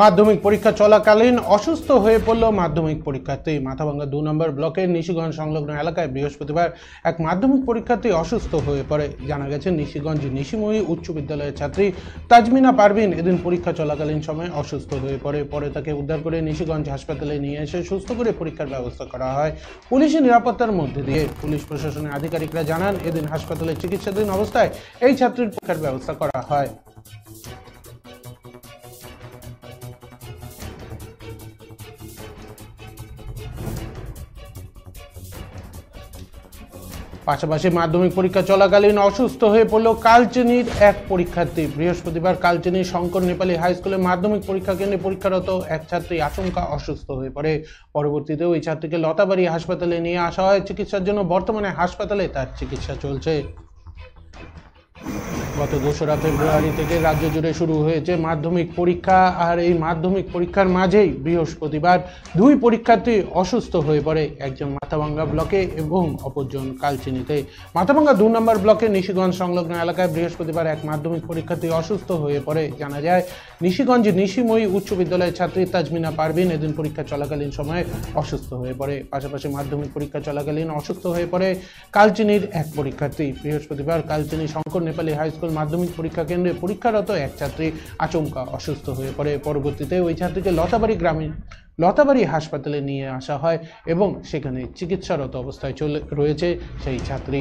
মাধ্যমিক পরীক্ষা চলাকালীন অসুস্থ হয়ে পড়ল মাধ্যমিক পরীক্ষার্থী। মাথাভাঙ্গা 2 নম্বর ব্লকের নিশিগঞ্জ সংলগ্ন এলাকায় বৃহস্পতিবার এক মাধ্যমিক পরীক্ষার্থী অসুস্থ হয়ে পড়ে। জানা গেছে, নিশিগঞ্জ নিশিময়ী উচ্চ বিদ্যালয়ের ছাত্রী তাজমিনা পারভিন এদিন পরীক্ষা চলাকালীন সময় অসুস্থ হয়ে পড়ে। পরে তাকে উদ্ধার করে নিশিগঞ্জ হাসপাতালে নিয়ে এসে সুস্থ করে পরীক্ষার ব্যবস্থা করা হয় পুলিশের নিরাপত্তার মধ্যে দিয়ে। পুলিশ প্রশাসনের আধিকারিকরা জানান, এদিন হাসপাতালে চিকিৎসাধীন অবস্থায় এই ছাত্রীর পরীক্ষার ব্যবস্থা করা হয়। পাশাপাশি মাধ্যমিক পরীক্ষা চলাকালীন অসুস্থ হয়ে পড়ল কালচিনির এক পরীক্ষার্থী। বৃহস্পতিবার কালচিনির শঙ্কর নেপালি হাই স্কুলে মাধ্যমিক পরীক্ষা কেন্দ্রে পরীক্ষারত এক ছাত্রী আচমকা অসুস্থ হয়ে পড়ে। পরবর্তীতে ওই ছাত্রীকে লতাবাড়ি হাসপাতালে নিয়ে আসা হয় চিকিৎসার জন্য। বর্তমানে হাসপাতালে তার চিকিৎসা চলছে। গত 2রা ফেব্রুয়ারি থেকে রাজ্য জুড়ে শুরু হয়েছে মাধ্যমিক পরীক্ষা, আর এই মাধ্যমিক পরীক্ষার মাঝেই বৃহস্পতিবার 2 পরীক্ষার্থী অসুস্থ হয়ে পড়ে, একজন মাথাভাঙ্গা ব্লকে এবং অপরজন কালচিনিতে। মাথাভাঙ্গা 2 নম্বর ব্লকের নিশিগঞ্জ সংলগ্ন এলাকায় বৃহস্পতিবার এক মাধ্যমিক পরীক্ষার্থী অসুস্থ হয়ে পড়ে। জানা যায়, নিশিগঞ্জ নিশিময়ী উচ্চ বিদ্যালয়ের ছাত্রী তাজমিনা পারভিন এদিন পরীক্ষা চলাকালীন সময়ে অসুস্থ হয়ে পড়ে। পাশাপাশি মাধ্যমিক পরীক্ষা চলাকালীন অসুস্থ হয়ে পড়ে কালচিনির এক পরীক্ষার্থী। বৃহস্পতিবার কালচিনি শঙ্কর নেপালি হাই স্কুল মাধ্যমিক পরীক্ষা কেন্দ্রে পরীক্ষারত এক ছাত্রী আচমকা অসুস্থ হয়ে পড়ে। পরবর্তীতে ওই ছাত্রীকে লতাবাড়ি হাসপাতালে নিয়ে আসা হয় এবং সেখানে চিকিৎসারত অবস্থায় রয়েছে সেই ছাত্রী।